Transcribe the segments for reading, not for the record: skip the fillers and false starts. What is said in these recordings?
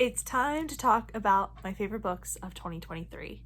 It's time to talk about my favorite books of 2023.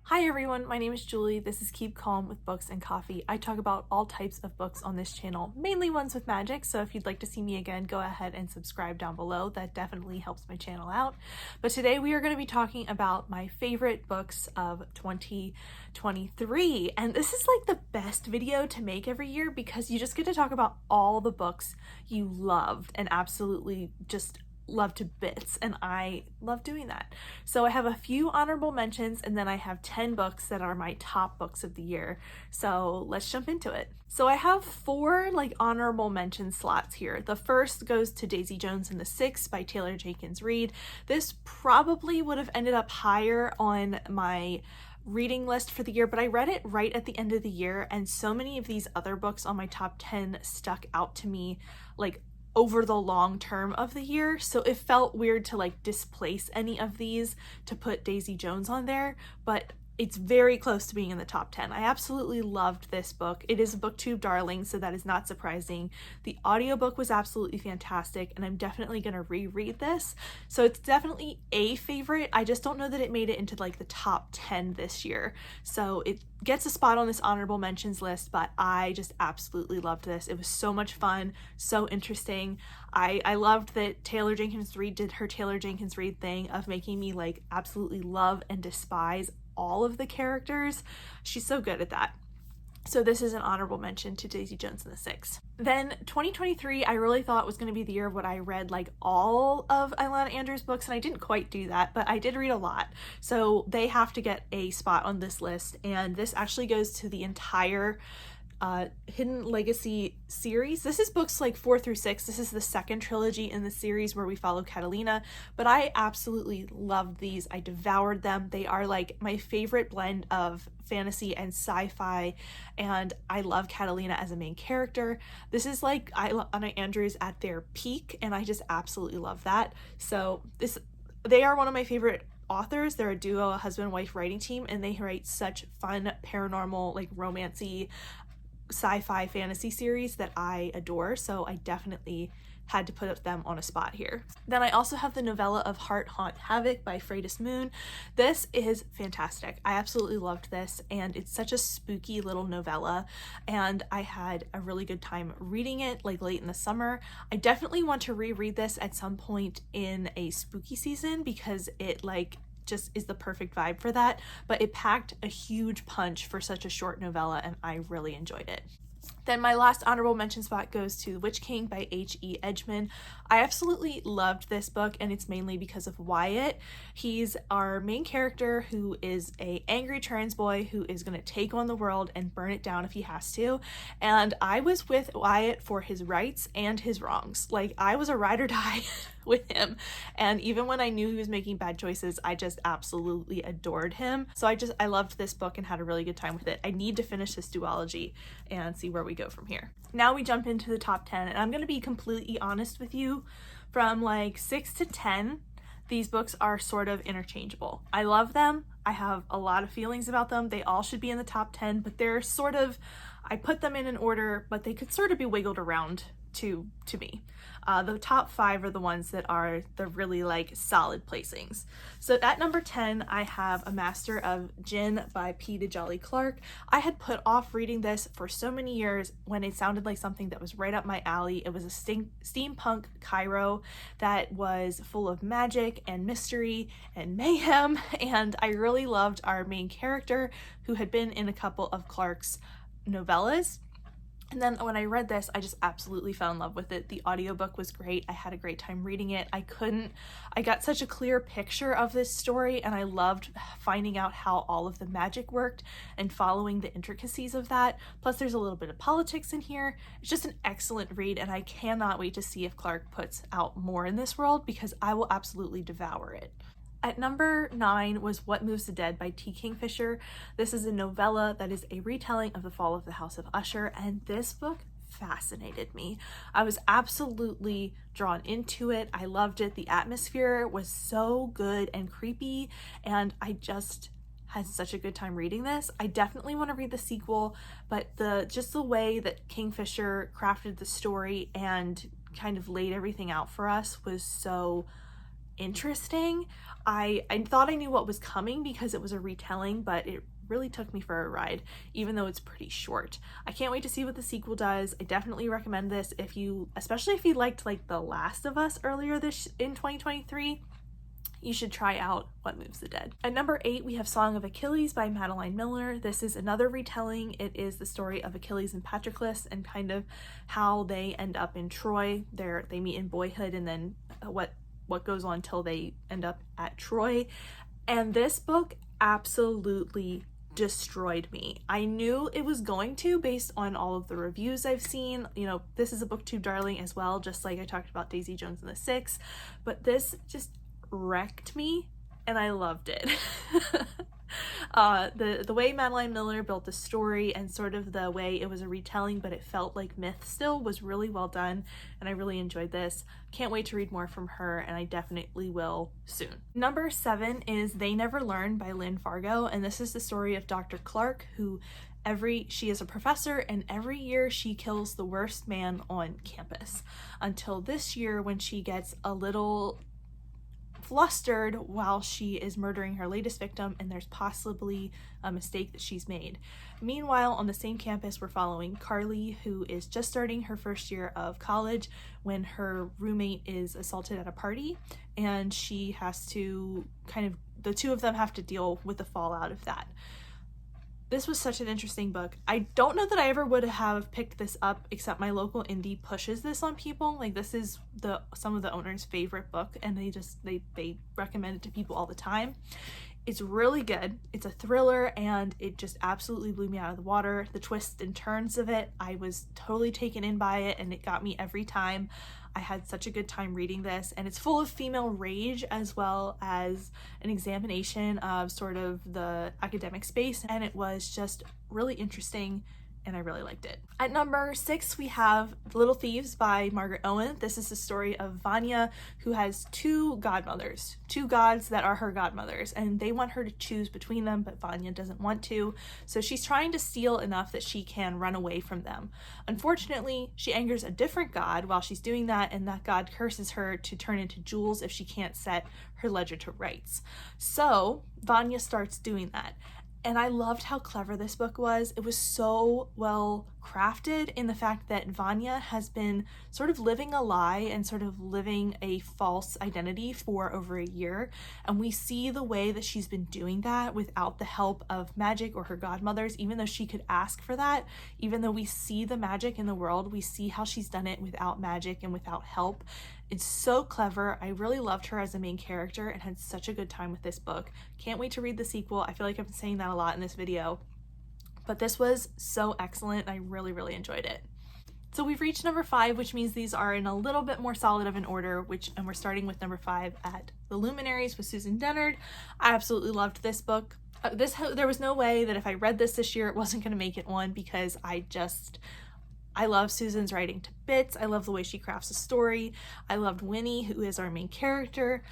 Hi everyone, my name is Julie. This is Keep Calm with Books and Coffee. I talk about all types of books on this channel, mainly ones with magic, so if you'd like to see me again, go ahead and subscribe down below. That definitely helps my channel out. But today we are going to be talking about my favorite books of 2023, and this is like the best video to make every year because you just get to talk about all the books you loved and absolutely just love to bits, and I love doing that. So I have a few honorable mentions, and then I have 10 books that are my top books of the year. So let's jump into it. So I have 4 honorable mention slots here. The first goes to Daisy Jones and the Six by Taylor Jenkins Reid. This probably would have ended up higher on my reading list for the year, but I read it right at the end of the year, and so many of these other books on my top 10 stuck out to me over the long term of the year, so it felt weird to displace any of these to put Daisy Jones on there, but it's very close to being in the top 10. I absolutely loved this book. It is a booktube darling, so that is not surprising. The audiobook was absolutely fantastic, and I'm definitely going to reread this. So it's definitely a favorite. I just don't know that it made it into the top 10 this year. So it gets a spot on this honorable mentions list, but I just absolutely loved this. It was so much fun, so interesting. I loved that Taylor Jenkins Reid did her Taylor Jenkins Reid thing of making me absolutely love and despise all of the characters. She's so good at that. So this is an honorable mention to Daisy Jones and the Six. Then 2023, I really thought was going to be the year of what I read all of Ilana Andrews' books, and I didn't quite do that, but I did read a lot. So they have to get a spot on this list, and this actually goes to the entire Hidden Legacy series. This is books 4 through 6. This is the second trilogy in the series where we follow Catalina, but I absolutely loved these. I devoured them. They are my favorite blend of fantasy and sci-fi, and I love Catalina as a main character. This is Ilana Andrews at their peak, and I just absolutely love that. So they are one of my favorite authors. They're a duo, a husband-wife writing team, and they write such fun paranormal romancy sci-fi fantasy series that I adore, so I definitely had to put them on a spot here. Then I also have the novella of Heart Haunt Havoc by Freydis Moon. This is fantastic. I absolutely loved this, and it's such a spooky little novella, and I had a really good time reading it late in the summer. I definitely want to reread this at some point in a spooky season because it just is the perfect vibe for that, but it packed a huge punch for such a short novella, and I really enjoyed it. Then my last honorable mention spot goes to The Witch King by H.E. Edgman. I absolutely loved this book, and it's mainly because of Wyatt. He's our main character who is a angry trans boy who is going to take on the world and burn it down if he has to. And I was with Wyatt for his rights and his wrongs. I was a ride or die with him. And even when I knew he was making bad choices, I just absolutely adored him. So I loved this book and had a really good time with it. I need to finish this duology and see where we go from here. Now we jump into the top 10, and I'm going to be completely honest with you. From 6 to 10, these books are sort of interchangeable. I love them. I have a lot of feelings about them. They all should be in the top 10, but they're sort of, I put them in an order, but they could sort of be wiggled around to me. The top 5 are the ones that are the really solid placings. So at number 10, I have A Master of Jinn by P. DeJolly Clark. I had put off reading this for so many years when it sounded like something that was right up my alley. It was a steampunk Cairo that was full of magic and mystery and mayhem, and I really loved our main character who had been in a couple of Clark's novellas. And then when I read this, I just absolutely fell in love with it. The audiobook was great. I had a great time reading it. I got such a clear picture of this story, and I loved finding out how all of the magic worked and following the intricacies of that. Plus there's a little bit of politics in here. It's just an excellent read, and I cannot wait to see if Clark puts out more in this world because I will absolutely devour it. At number 9 was What Moves the Dead by T. Kingfisher. This is a novella that is a retelling of the fall of the House of Usher, and this book fascinated me. I was absolutely drawn into it. I loved it. The atmosphere was so good and creepy, and I just had such a good time reading this. I definitely want to read the sequel, but just the way that Kingfisher crafted the story and kind of laid everything out for us was so interesting. I thought I knew what was coming because it was a retelling, but it really took me for a ride, even though it's pretty short. I can't wait to see what the sequel does. I definitely recommend this especially if you liked like The Last of Us earlier in 2023. You should try out What Moves the Dead. At number 8, we have Song of Achilles by Madeline Miller. This is another retelling. It is the story of Achilles and Patroclus and kind of how they end up in Troy. They meet in boyhood and then what goes on till they end up at Troy. And this book absolutely destroyed me. I knew it was going to based on all of the reviews I've seen. You know, this is a booktube darling as well, just like I talked about Daisy Jones and the Six, but this just wrecked me and I loved it. The way Madeline Miller built the story and sort of the way it was a retelling but it felt like myth still was really well done, and I really enjoyed this. Can't wait to read more from her, and I definitely will soon. Number 7 is They Never Learn by Lynn Fargo, and this is the story of Dr. Clark, who she is a professor, and every year she kills the worst man on campus until this year when she gets a little flustered while she is murdering her latest victim, and there's possibly a mistake that she's made. Meanwhile, on the same campus, we're following Carly, who is just starting her first year of college when her roommate is assaulted at a party, and she has to the two of them have to deal with the fallout of that. This was such an interesting book. I don't know that I ever would have picked this up, except my local indie pushes this on people. Like, this is some of the owners' favorite book, and they recommend it to people all the time. It's really good. It's a thriller, and it just absolutely blew me out of the water. The twists and turns of it, I was totally taken in by it, and it got me every time. I had such a good time reading this, and it's full of female rage as well as an examination of sort of the academic space, and it was just really interesting, and I really liked it. At number 6, we have The Little Thieves by Margaret Owen. This is the story of Vanya, who has two godmothers, two gods that are her godmothers, and they want her to choose between them, but Vanya doesn't want to. So she's trying to steal enough that she can run away from them. Unfortunately, she angers a different god while she's doing that, and that god curses her to turn into jewels if she can't set her ledger to rights. So Vanya starts doing that. And I loved how clever this book was. It was so well crafted in the fact that Vanya has been sort of living a lie and sort of living a false identity for over a year. And we see the way that she's been doing that without the help of magic or her godmothers, even though she could ask for that. Even though we see the magic in the world, we see how she's done it without magic and without help. It's so clever. I really loved her as a main character and had such a good time with this book. Can't wait to read the sequel. I feel like I've been saying that a lot in this video, but this was so excellent and I really, really enjoyed it. So we've reached number 5, which means these are in a little bit more solid of an order, and we're starting with number 5 at The Luminaries with Susan Dennard. I absolutely loved this book. There was no way that if I read this year, it wasn't going to make it on, because I love Susan's writing to bits. I love the way she crafts a story. I loved Winnie, who is our main character.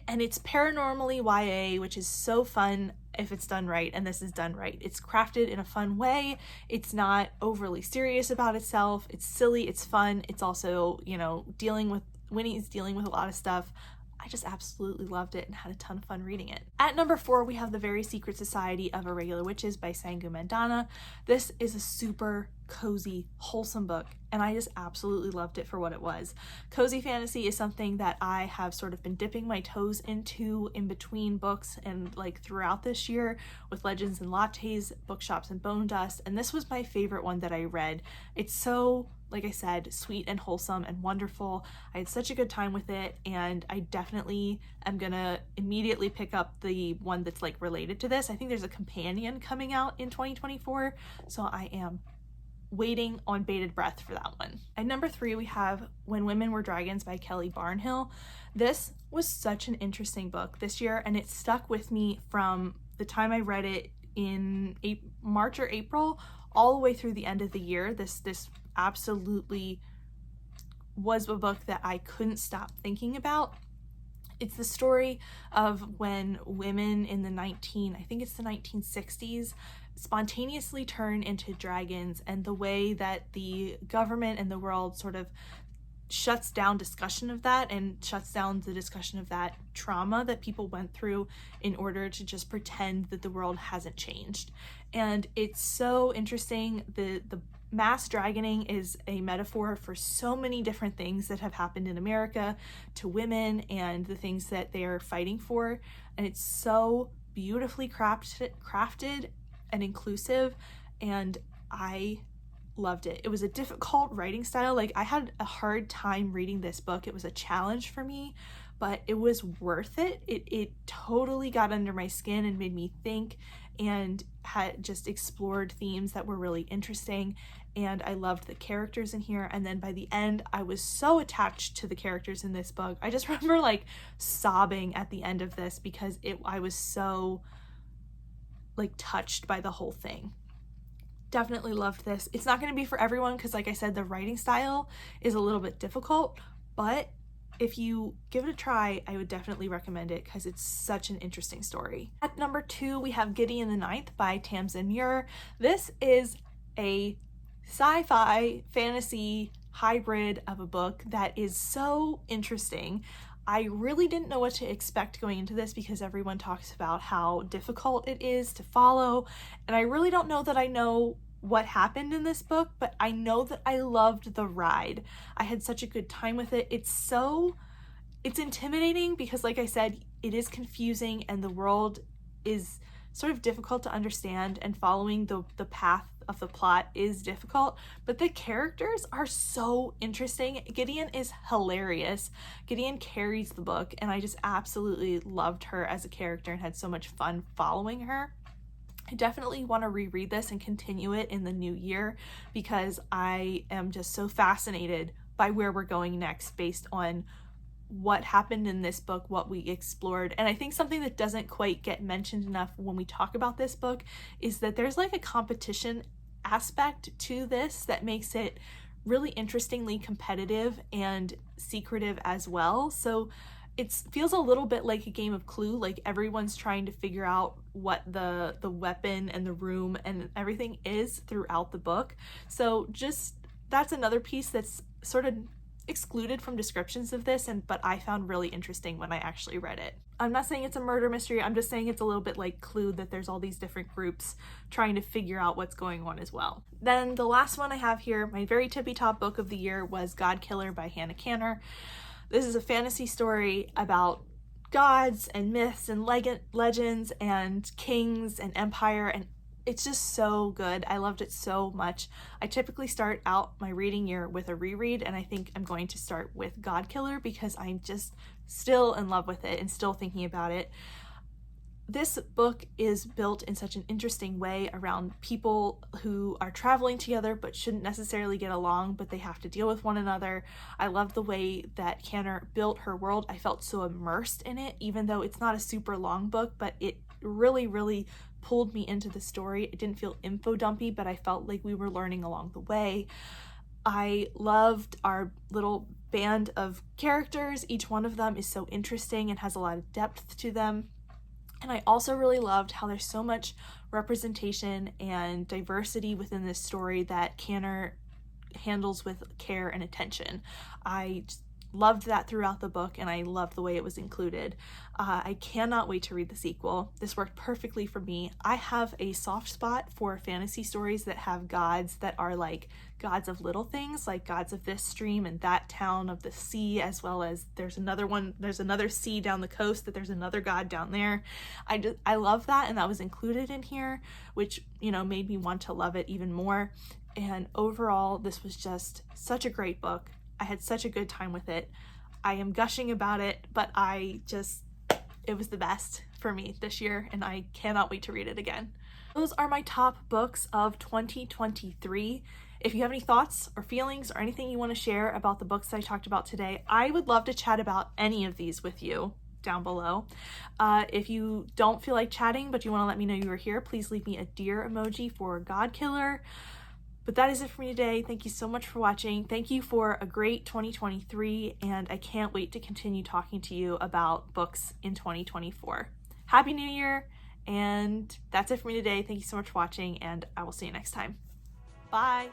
And it's paranormally YA, which is so fun if it's done right, and this is done right. It's crafted in a fun way. It's not overly serious about itself. It's silly, it's fun. It's also, Winnie's dealing with a lot of stuff. I just absolutely loved it and had a ton of fun reading it. At number 4, we have The Very Secret Society of Irregular Witches by Sangu Mandana. This is a super cozy, wholesome book, and I just absolutely loved it for what it was. Cozy fantasy is something that I have sort of been dipping my toes into in between books and throughout this year with Legends and Lattes, Bookshops and Bone Dust, and this was my favorite one that I read. It's so, like I said, sweet and wholesome and wonderful. I had such a good time with it, and I definitely am gonna immediately pick up the one that's related to this. I think there's a companion coming out in 2024, so I am waiting on bated breath for that one. At number 3, we have When Women Were Dragons by Kelly Barnhill. This was such an interesting book this year, and it stuck with me from the time I read it in March or April all the way through the end of the year. This absolutely was a book that I couldn't stop thinking about. It's the story of when women in the I think it's the 1960s, spontaneously turn into dragons, and the way that the government and the world sort of shuts down discussion of that and shuts down the discussion of that trauma that people went through in order to just pretend that the world hasn't changed. And it's so interesting. The mass dragoning is a metaphor for so many different things that have happened in America to women and the things that they are fighting for. And it's so beautifully crafted and inclusive, and I loved it. It was a difficult writing style. Like, I had a hard time reading this book. It was a challenge for me, but it was worth it. It totally got under my skin and made me think, and had just explored themes that were really interesting. And I loved the characters in here. And then by the end, I was so attached to the characters in this book. I just remember like sobbing at the end of this because I was so like touched by the whole thing. Definitely loved this. It's not going to be for everyone because, like I said, the writing style is a little bit difficult, but if you give it a try, I would definitely recommend it because it's such an interesting story. At number 2, we have Gideon the Ninth by Tamsin Muir. This is a sci-fi fantasy hybrid of a book that is so interesting. I really didn't know what to expect going into this because everyone talks about how difficult it is to follow, and I really don't know that I know what happened in this book, but I know that I loved the ride. I had such a good time with it. It's intimidating because, like I said, it is confusing and the world is sort of difficult to understand, and following the path of the plot is difficult, but the characters are so interesting. Gideon is hilarious. Gideon carries the book, and I just absolutely loved her as a character and had so much fun following her. I definitely want to reread this and continue it in the new year because I am just so fascinated by where we're going next based on what happened in this book, what we explored. And I think something that doesn't quite get mentioned enough when we talk about this book is that there's like a competition aspect to this that makes it really interestingly competitive and secretive as well. So it feels a little bit like a game of Clue, like everyone's trying to figure out what the weapon and the room and everything is throughout the book. So just that's another piece that's sort of excluded from descriptions of this, but I found really interesting when I actually read it. I'm not saying it's a murder mystery, I'm just saying it's a little bit like Clue, that there's all these different groups trying to figure out what's going on as well. Then the last one I have here, my very tippy top book of the year, was God Killer by Hannah Kanner. This is a fantasy story about gods and myths and legends and kings and empire, and it's just so good. I loved it so much. I typically start out my reading year with a reread, and I think I'm going to start with God Killer because I'm just still in love with it and still thinking about it. This book is built in such an interesting way around people who are traveling together but shouldn't necessarily get along, but they have to deal with one another. I love the way that Kanner built her world. I felt so immersed in it, even though it's not a super long book, but it really, really pulled me into the story. It didn't feel info dumpy, but I felt like we were learning along the way. I loved our little band of characters. Each one of them is so interesting and has a lot of depth to them. And I also really loved how there's so much representation and diversity within this story that Kanner handles with care and attention. I just loved that throughout the book, and I loved the way it was included. I cannot wait to read the sequel. This worked perfectly for me. I have a soft spot for fantasy stories that have gods that are like gods of little things, like gods of this stream and that town of the sea, as well as there's another sea down the coast that there's another god down there. I love that, and that was included in here, which, you know, made me want to love it even more. And overall, this was just such a great book. I had such a good time with it. I am gushing about it, but it was the best for me this year, and I cannot wait to read it again. Those are my top books of 2023. If you have any thoughts or feelings or anything you want to share about the books I talked about today, I would love to chat about any of these with you down below. If you don't feel like chatting, but you want to let me know you were here, please leave me a deer emoji for God Killer. But that is it for me today. Thank you so much for watching. Thank you for a great 2023, and I can't wait to continue talking to you about books in 2024. Happy New Year, and that's it for me today. Thank you so much for watching, and I will see you next time. Bye!